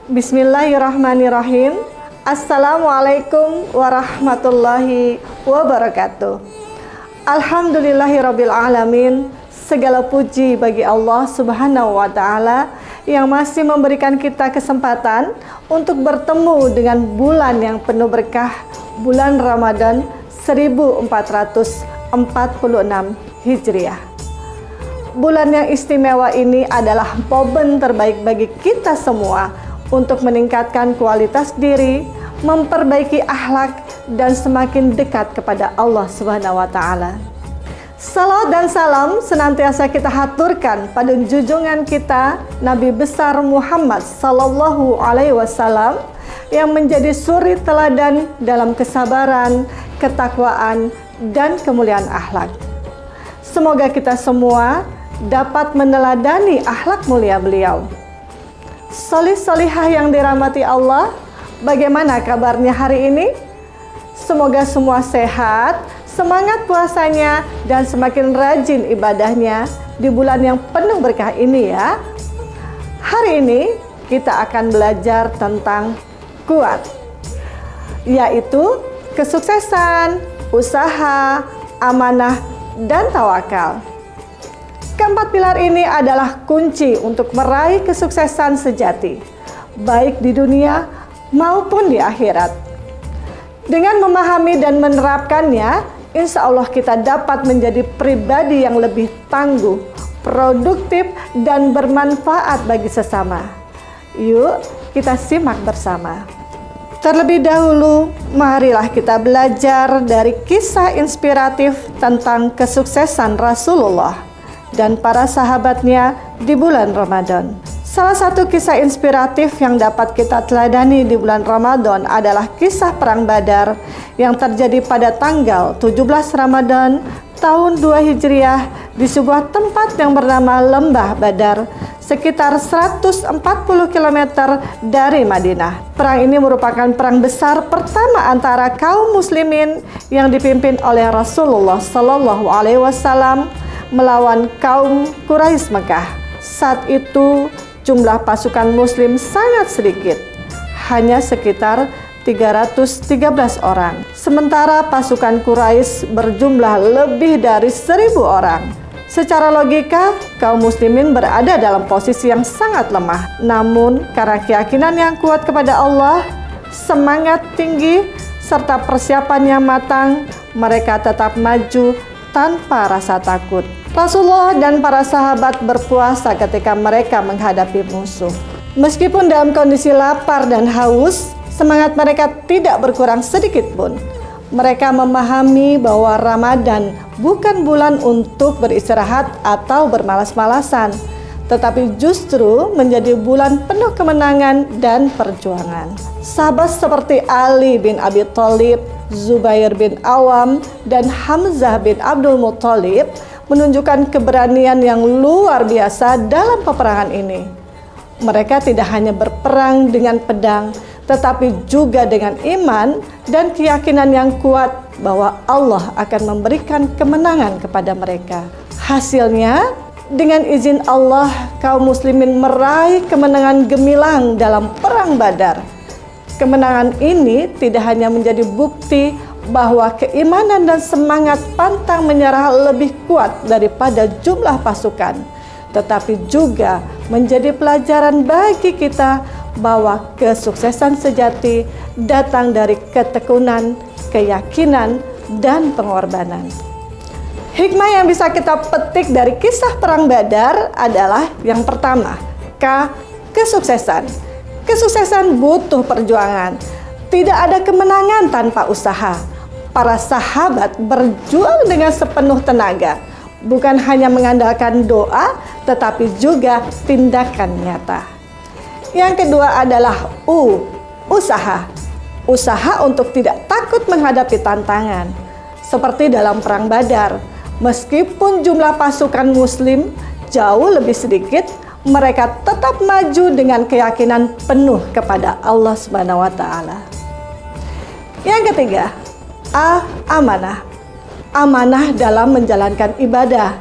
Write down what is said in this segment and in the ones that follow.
Bismillahirrahmanirrahim. Assalamualaikum warahmatullahi wabarakatuh. Alhamdulillahirabbil alamin. Segala puji bagi Allah Subhanahu wa taala yang masih memberikan kita kesempatan untuk bertemu dengan bulan yang penuh berkah, bulan Ramadan 1446 Hijriah. Bulan yang istimewa ini adalah momen terbaik bagi kita semua untuk meningkatkan kualitas diri, memperbaiki akhlak, dan semakin dekat kepada Allah Subhanahu wa taala. Salawat dan salam senantiasa kita haturkan pada junjungan kita Nabi besar Muhammad sallallahu alaihi wasallam yang menjadi suri teladan dalam kesabaran, ketakwaan, dan kemuliaan akhlak. Semoga kita semua dapat meneladani akhlak mulia beliau. Solih-solihah yang dirahmati Allah, bagaimana kabarnya hari ini? Semoga semua sehat, semangat puasanya, dan semakin rajin ibadahnya di bulan yang penuh berkah ini ya. Hari ini kita akan belajar tentang kuat, yaitu kesuksesan, usaha, amanah, dan tawakal. Keempat pilar ini adalah kunci untuk meraih kesuksesan sejati, baik di dunia maupun di akhirat. Dengan memahami dan menerapkannya, insya Allah kita dapat menjadi pribadi yang lebih tangguh, produktif, dan bermanfaat bagi sesama. Yuk, kita simak bersama. Terlebih dahulu, marilah kita belajar dari kisah inspiratif tentang kesuksesan Rasulullah dan para sahabatnya di bulan Ramadan. Salah satu kisah inspiratif yang dapat kita teladani di bulan Ramadan adalah kisah Perang Badar yang terjadi pada tanggal 17 Ramadan tahun 2 Hijriah di sebuah tempat yang bernama Lembah Badar, sekitar 140 km dari Madinah. Perang ini merupakan perang besar pertama antara kaum muslimin yang dipimpin oleh Rasulullah Shallallahu Alaihi Wasallam melawan kaum Quraisy Mekah. Saat itu jumlah pasukan muslim sangat sedikit, hanya sekitar 313 orang. Sementara pasukan Quraisy berjumlah lebih dari 1.000 orang. Secara logika, kaum muslimin berada dalam posisi yang sangat lemah. Namun, karena keyakinan yang kuat kepada Allah, semangat tinggi, serta persiapan yang matang, mereka tetap maju tanpa rasa takut. Rasulullah dan para sahabat berpuasa ketika mereka menghadapi musuh. Meskipun dalam kondisi lapar dan haus, semangat mereka tidak berkurang sedikit pun. Mereka memahami bahwa Ramadan bukan bulan untuk beristirahat atau bermalas-malasan, tetapi justru menjadi bulan penuh kemenangan dan perjuangan. Sahabat seperti Ali bin Abi Thalib, Zubair bin Awam, dan Hamzah bin Abdul Muthalib menunjukkan keberanian yang luar biasa dalam peperangan ini. Mereka tidak hanya berperang dengan pedang, tetapi juga dengan iman dan keyakinan yang kuat bahwa Allah akan memberikan kemenangan kepada mereka. Hasilnya, dengan izin Allah, kaum muslimin meraih kemenangan gemilang dalam Perang Badar. Kemenangan ini tidak hanya menjadi bukti bahwa keimanan dan semangat pantang menyerah lebih kuat daripada jumlah pasukan, tetapi juga menjadi pelajaran bagi kita bahwa kesuksesan sejati datang dari ketekunan, keyakinan, dan pengorbanan. Hikmah yang bisa kita petik dari kisah Perang Badar adalah yang pertama, kesuksesan. Kesuksesan butuh perjuangan. Tidak ada kemenangan tanpa usaha. Para sahabat berjuang dengan sepenuh tenaga, bukan hanya mengandalkan doa, tetapi juga tindakan nyata. Yang kedua adalah usaha. Usaha untuk tidak takut menghadapi tantangan. Seperti dalam Perang Badar, meskipun jumlah pasukan muslim jauh lebih sedikit, mereka tetap maju dengan keyakinan penuh kepada Allah Subhanahu wa taala. Yang ketiga, amanah. Amanah dalam menjalankan ibadah.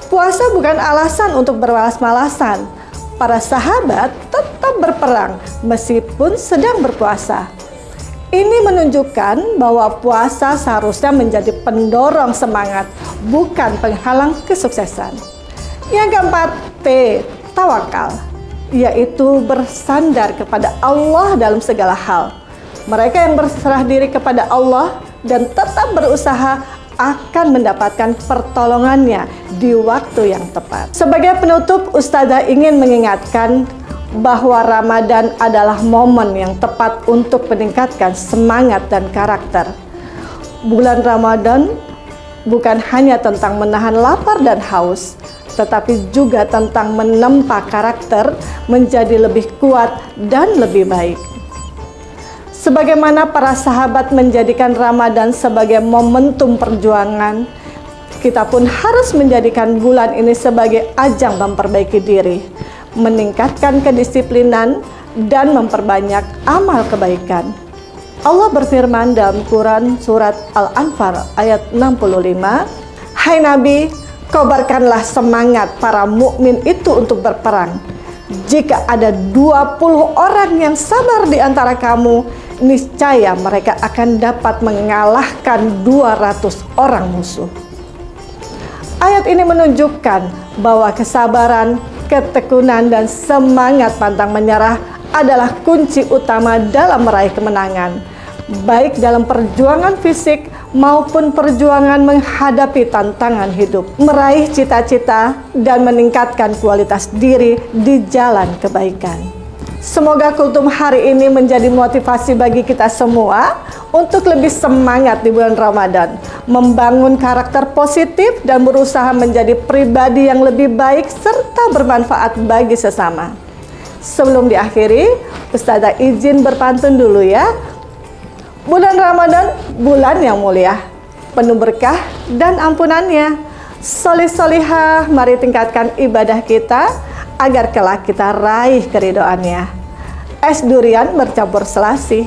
Puasa bukan alasan untuk bermalas-malasan. Para sahabat tetap tetap berperang meskipun sedang berpuasa. Ini menunjukkan bahwa puasa seharusnya menjadi pendorong semangat, bukan penghalang kesuksesan. Yang keempat, T, tawakal, yaitu bersandar kepada Allah dalam segala hal. Mereka yang berserah diri kepada Allah dan tetap berusaha akan mendapatkan pertolongannya di waktu yang tepat. Sebagai penutup, Ustazah ingin mengingatkan bahwa Ramadan adalah momen yang tepat untuk meningkatkan semangat dan karakter. Bulan Ramadan bukan hanya tentang menahan lapar dan haus, tetapi juga tentang menempa karakter menjadi lebih kuat dan lebih baik. Sebagaimana para sahabat menjadikan Ramadan sebagai momentum perjuangan, kita pun harus menjadikan bulan ini sebagai ajang memperbaiki diri, meningkatkan kedisiplinan, dan memperbanyak amal kebaikan. Allah berfirman dalam Quran surat Al-Anfal ayat 65, "Hai Nabi, kobarkanlah semangat para mukmin itu untuk berperang. Jika ada 20 orang yang sabar di antara kamu, niscaya mereka akan dapat mengalahkan 200 orang musuh." Ayat ini menunjukkan bahwa kesabaran, ketekunan, dan semangat pantang menyerah adalah kunci utama dalam meraih kemenangan, baik dalam perjuangan fisik maupun perjuangan menghadapi tantangan hidup, meraih cita-cita, dan meningkatkan kualitas diri di jalan kebaikan. Semoga kultum hari ini menjadi motivasi bagi kita semua untuk lebih semangat di bulan Ramadan, membangun karakter positif dan berusaha menjadi pribadi yang lebih baik serta bermanfaat bagi sesama. Sebelum diakhiri, Ustazah izin berpantun dulu ya. Bulan Ramadan, bulan yang mulia, penuh berkah dan ampunannya. Solih-solihah, mari tingkatkan ibadah kita agar kelak kita raih keridhoannya. Es durian bercampur selasih.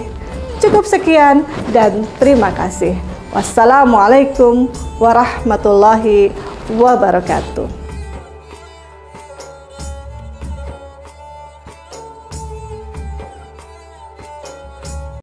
Cukup sekian dan terima kasih. Wassalamualaikum warahmatullahi wabarakatuh.